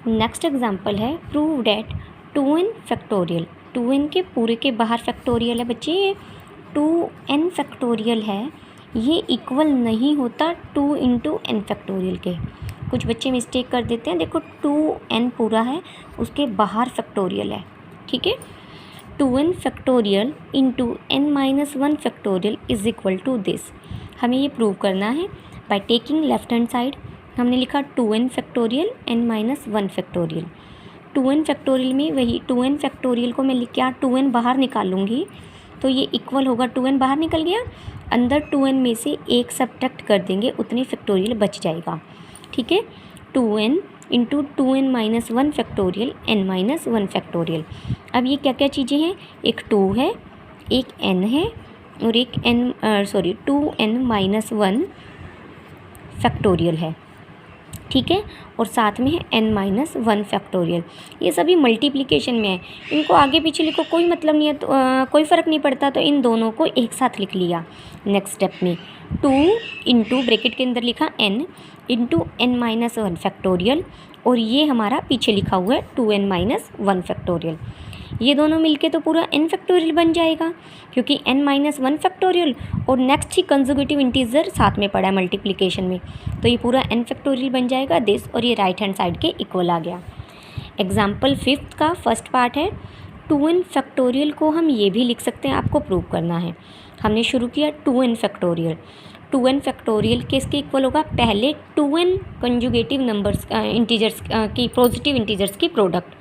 Next example है prove that 2n factorial, 2n के पूरे के बाहर फैक्टोरियल है बच्चे, ये 2n फैक्टोरियल है, ये इक्वल नहीं होता 2 इंटू एन फैक्टोरियल के। कुछ बच्चे मिस्टेक कर देते हैं, देखो 2n पूरा है, उसके बाहर फैक्टोरियल है, ठीक है। 2n factorial into n-1 factorial is equal to this. हमें ये प्रूव करना है by taking left hand side. हमने लिखा 2n factorial n-1 factorial. 2n factorial में वही 2n फैक्टोरियल को मैं क्या 2n बाहर निकालूंगी तो ये इक्वल होगा, 2n बाहर निकल गया, अंदर 2n में से एक सब्ट्रैक्ट कर देंगे, उतने फैक्टोरियल बच जाएगा, ठीक है। 2n into 2n-1 factorial n-1 factorial. अब ये क्या क्या चीज़ें हैं, एक 2 है, एक n है और एक 2n-1 फैक्टोरियल है, ठीक है, और साथ में है n-1 फैक्टोरियल। ये सभी मल्टीप्लिकेशन में है, इनको आगे पीछे लिखो कोई मतलब नहीं है, तो कोई फ़र्क नहीं पड़ता, तो इन दोनों को एक साथ लिख लिया। नेक्स्ट स्टेप में 2 इंटू ब्रैकेट के अंदर लिखा n इंटू n-1 फैक्टोरियल, और ये हमारा पीछे लिखा हुआ है 2n-1 फैक्टोरियल। ये दोनों मिलके तो पूरा n फैक्टोरियल बन जाएगा, क्योंकि n-1 फैक्टोरियल और नेक्स्ट ही कंजुगेटिव इंटीजर साथ में पड़ा है मल्टीप्लिकेशन में, तो ये पूरा n फैक्टोरियल बन जाएगा दिस, और ये राइट हैंड साइड के इक्वल आ गया। एग्जाम्पल 5 का फर्स्ट पार्ट है 2n फैक्टोरियल को हम ये भी लिख सकते हैं, आपको प्रूव करना है। हमने शुरू किया 2n फैक्टोरियल, 2n फैक्टोरियल किसके इक्वल होगा, पहले 2n कंजुगेटिव नंबर्स इंटीजर्स की पॉजिटिव इंटीजर्स की प्रोडक्ट,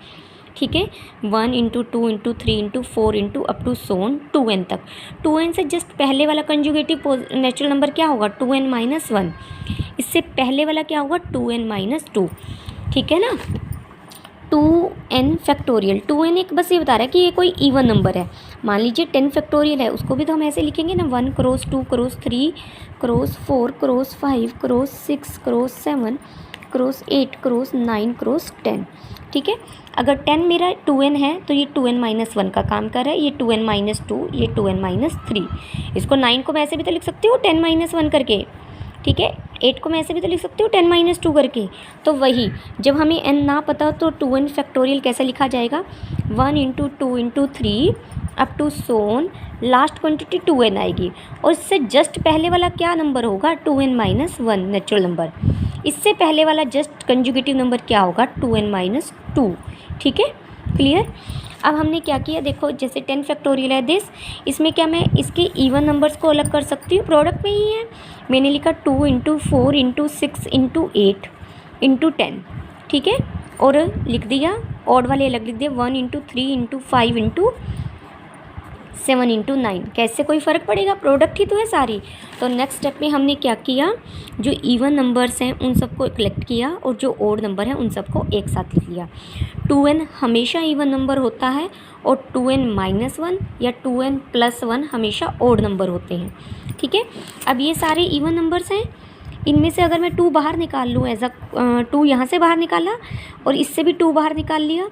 ठीक है। 1 into 2 into 3 into 4 into up to so on 2n तक। 2n से जस्ट पहले वाला कंजुगेटिव नेचुरल नंबर क्या होगा, 2n-1। इससे पहले वाला क्या होगा, 2n-2, ठीक है ना। 2n फैक्टोरियल, 2n एक बस ये बता रहा है कि ये कोई इवन नंबर है। मान लीजिए 10 फैक्टोरियल है, उसको भी तो हम ऐसे लिखेंगे ना, 1 cross 2 cross 3 cross 4 cross 5 cross 6 cross 7 cross 8 cross 9 cross 10, ठीक है। अगर 10 मेरा 2n है तो ये 2n-1 का काम कर रहा है, ये 2n-2, ये 2n-3। इसको 9 को मैं ऐसे भी तो लिख सकती हूँ 10-1 करके, ठीक है। 8 को मैं ऐसे भी तो लिख सकती हूँ 10-2 करके। तो वही जब हमें n ना पता तो 2n फैक्टोरियल कैसे लिखा जाएगा, 1 into 2 into 3 up to so on, last quantity 2n आएगी, और इससे जस्ट पहले वाला क्या नंबर होगा, 2n-1 नेचुरल नंबर। इससे पहले वाला जस्ट कंजुगेटिव नंबर क्या होगा, 2n-2, ठीक है, क्लियर। अब हमने क्या किया, देखो जैसे 10 फैक्टोरियल है दिस, इसमें क्या मैं इसके इवन नंबर्स को अलग कर सकती हूँ, प्रोडक्ट में ही है। मैंने लिखा 2 इंटू 4 इंटू 6 इंटू 8 इंटू 10, ठीक है, और लिख दिया ऑड वाले अलग लिख दिया, 1 इंटू 3 इंटू 5 इंटू 7 इंटू 9। कैसे कोई फ़र्क पड़ेगा, प्रोडक्ट ही तो है सारी। तो नेक्स्ट स्टेप में हमने क्या किया, जो इवन नंबर्स हैं उन सबको कलेक्ट किया, और जो ओड नंबर हैं उन सबको एक साथ लिख लिया। 2n हमेशा इवन नंबर होता है, और 2n-1 या 2n+1 हमेशा ओड नंबर होते हैं, ठीक है। अब ये सारे इवन नंबर्स हैं, इनमें से अगर मैं 2 बाहर निकाल लूँ, एज अ 2 यहाँ से बाहर निकाला और इससे भी 2 बाहर निकाल लिया,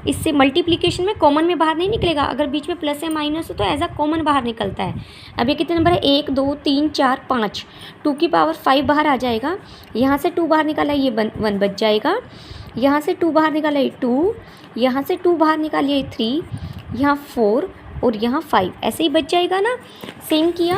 इससे मल्टीप्लिकेशन में कॉमन में बाहर नहीं निकलेगा, अगर बीच में प्लस या माइनस हो तो एज अ कॉमन बाहर निकलता है। अब ये कितने नंबर है, 1 2 3 4 5, 2 की पावर 5 बाहर आ जाएगा, यहाँ से 2 बाहर निकाला ये 1 बच जाएगा, यहाँ से 2 बाहर निकाला ये 2, यहाँ से 2 बाहर निकालिए ये 3, यहाँ 4 और यहाँ 5, ऐसे ही बच जाएगा ना। सेम किया,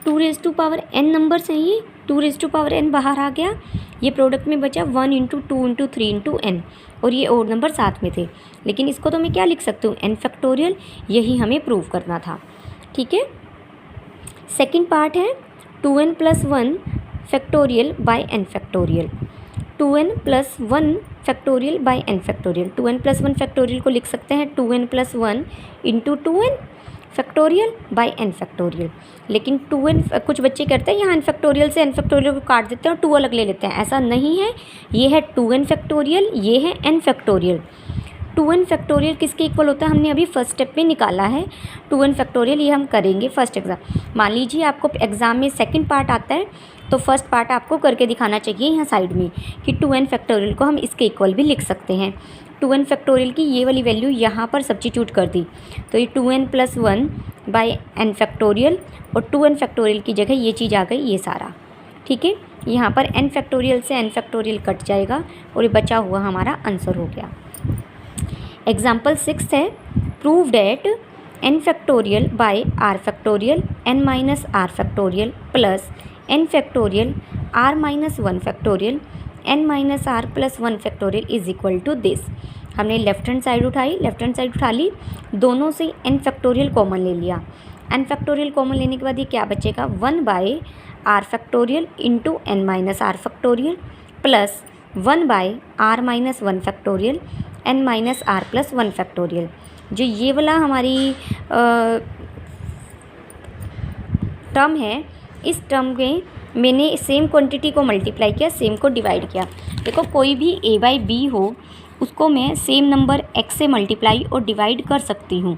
2n नंबर्स हैं ये, 2n बाहर आ गया, ये प्रोडक्ट में बचा 1 इंटू 2 इंटू 3 इंटू n, और ये ओड नंबर साथ में थे, लेकिन इसको तो मैं क्या लिख सकती हूँ, n फैक्टोरियल। यही हमें प्रूव करना था, ठीक है। सेकंड पार्ट है 2n+1 factorial by n factorial, 2n+1 factorial by n factorial. 2n+1 factorial को लिख सकते हैं 2n+1 into 2n factorial by n factorial. लेकिन 2n कुछ बच्चे करते हैं यहाँ n फैक्टोरियल से n फैक्टोरियल को काट देते हैं और 2 अलग ले लेते हैं, ऐसा नहीं है। ये है 2n फैक्टोरियल, ये है n फैक्टोरियल। 2n फैक्टोरियल किसके इक्वल होता है, हमने अभी फर्स्ट स्टेप में निकाला है 2n फैक्टोरियल, ये हम करेंगे फर्स्ट एग्जाम। मान लीजिए आपको एग्ज़ाम में सेकंड पार्ट आता है तो फर्स्ट पार्ट आपको करके दिखाना चाहिए यहाँ साइड में कि 2n फैक्टोरियल को हम इसके इक्वल भी लिख सकते हैं। 2n फैक्टोरियल की ये वाली वैल्यू यहाँ पर सब्स्टिट्यूट कर दी तो ये 2n+1 बाय n फैक्टोरियल, और 2n फैक्टोरियल की जगह ये चीज़ आ गई ये सारा, ठीक है। यहाँ पर n फैक्टोरियल से n फैक्टोरियल कट जाएगा और ये बचा हुआ हमारा आंसर हो गया। एग्जाम्पल 6 है, prove that n factorial by r factorial n minus r factorial plus n factorial r minus 1 factorial n minus r plus 1 factorial is equal to this. हमने लेफ्ट हैंड साइड उठा ली, दोनों से n factorial common ले लिया। n factorial common लेने के बाद ये क्या बचेगा, 1 by r factorial into n minus r factorial plus 1 by r minus 1 factorial n minus r plus 1 factorial. जो ये वाला हमारी टर्म है, इस टर्म में मैंने सेम क्वांटिटी को मल्टीप्लाई किया, सेम को डिवाइड किया। देखो कोई भी a बाई बी हो उसको मैं सेम नंबर x से मल्टीप्लाई और डिवाइड कर सकती हूँ,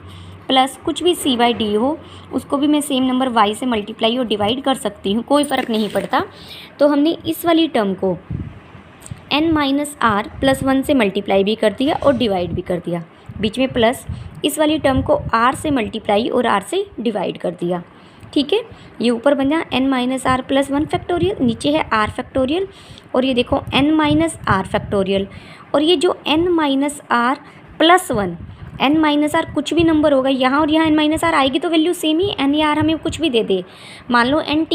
प्लस कुछ भी c बाई डी हो उसको भी मैं सेम नंबर y से मल्टीप्लाई और डिवाइड कर सकती हूँ, कोई फ़र्क नहीं पड़ता। तो हमने इस वाली टर्म को n माइनस आर प्लस 1 से मल्टीप्लाई भी कर दिया और डिवाइड भी कर दिया, बीच में प्लस इस वाली टर्म को r से मल्टीप्लाई और r से डिवाइड कर दिया। ठीक है, ये ऊपर बन गया n minus R plus 1 factorial, नीचे है r फैक्टोरियल और ये देखो n माइनस आर फैक्टोरियल। और ये जो n minus R plus 1, n minus R कुछ भी नंबर होगा यहाँ और यहाँ n माइनस आर आएगी तो वैल्यू सेम ही, n या r हमें कुछ भी दे दे। मान लो n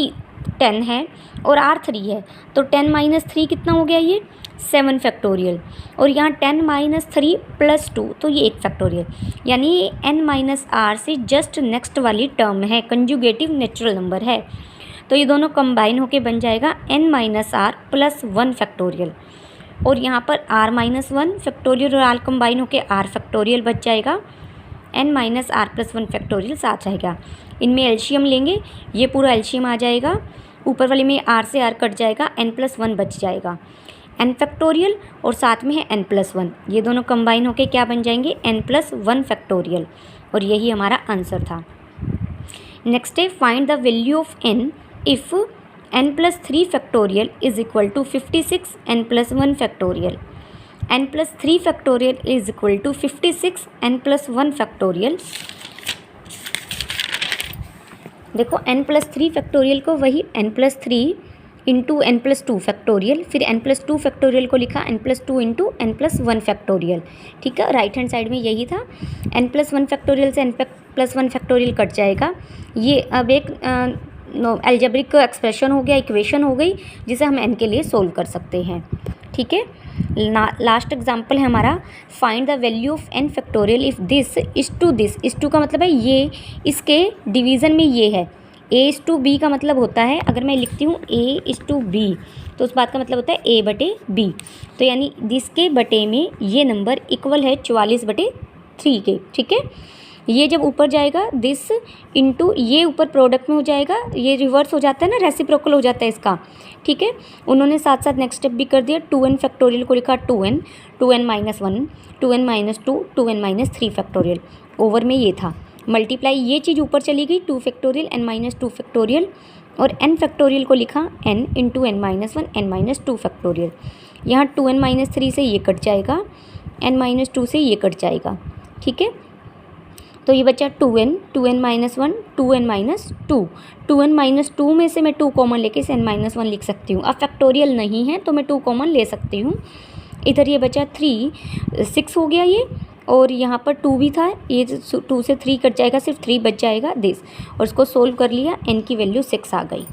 10 है और r 3 है तो 10 माइनस 3 कितना हो गया, ये 7 फैक्टोरियल, और यहाँ 10 माइनस 3 प्लस 2 तो ये 1 फैक्टोरियल। यानी ये n माइनस आर से जस्ट नेक्स्ट वाली टर्म है, कंजुगेटिव नेचुरल नंबर है। तो ये दोनों कंबाइन होके बन जाएगा n minus R plus 1 factorial, और यहाँ पर r माइनस 1 फैक्टोरियल और r कंबाइन होके r फैक्टोरियल बच जाएगा, n minus R plus 1 factorial साथ रहेगा। इनमें एलसीएम लेंगे, ये पूरा एलसीएम आ जाएगा, ऊपर वाले में r से r कट जाएगा, n प्लस 1 बच जाएगा, n फैक्टोरियल और साथ में है n प्लस 1, ये दोनों कंबाइन होके क्या बन जाएंगे, n प्लस 1 फैक्टोरियल, और यही हमारा आंसर था। नेक्स्ट है, find the value of n if n plus 3 factorial is equal to 56 n plus 1 factorial, n plus 3 factorial is equal to 56 n plus 1 factorial. देखो n प्लस 3 फैक्टोरियल को वही n plus 3 into N plus 2 factorial, फिर n plus 2 factorial को लिखा n plus 2 into N plus 1 factorial. ठीक है, right hand side में यही था, n प्लस 1 फैक्टोरियल से n प्लस 1 फैक्टोरियल कट जाएगा। ये अब एक अलजेब्रिक एक्सप्रेशन हो गया, इक्वेशन हो गई, जिसे हम n के लिए सोल्व कर सकते हैं। ठीक है, लास्ट एग्जाम्पल है हमारा, find the value of n factorial if this is to this. Is to का मतलब है ये, इसके डिवीज़न में ये है, a इज टू बी का मतलब होता है, अगर मैं लिखती हूँ a इज टू बी तो उस बात का मतलब होता है a बटे b। तो यानी जिसके बटे में ये नंबर इक्वल है 44/3 के। ठीक है, ये जब ऊपर जाएगा दिस इंटू ये ऊपर प्रोडक्ट में हो जाएगा, ये रिवर्स हो जाता है ना, रेसिप्रोकल हो जाता है इसका। ठीक है, उन्होंने साथ साथ नेक्स्ट स्टेप भी कर दिया, 2n फैक्टोरियल को लिखा 2n minus 1, 2n minus 2, 2n minus 3 factorial. Over में ये था, मल्टीप्लाई ये चीज़ ऊपर चली गई, 2 फैक्टोरियल n माइनस 2 फैक्टोरियल, और n फैक्टोरियल को लिखा n into n minus 1 n minus 2 factorial. यहाँ 2n माइनस 3 से ये कट जाएगा, n माइनस 2 से ये कट जाएगा। ठीक है, तो ये बचा 2n minus 1, 2n minus 2, 2n minus 2 में से मैं 2 कॉमन लेके इसे n माइनस 1 लिख सकती हूँ। अब फैक्टोरियल नहीं है तो मैं 2 कॉमन ले सकती हूँ। इधर ये बचा 6 हो गया ये, और यहाँ पर 2 भी था, ये 2 से 3 कट जाएगा, सिर्फ 3 बच जाएगा दिस, और इसको सोल्व कर लिया, n की वैल्यू 6 आ गई।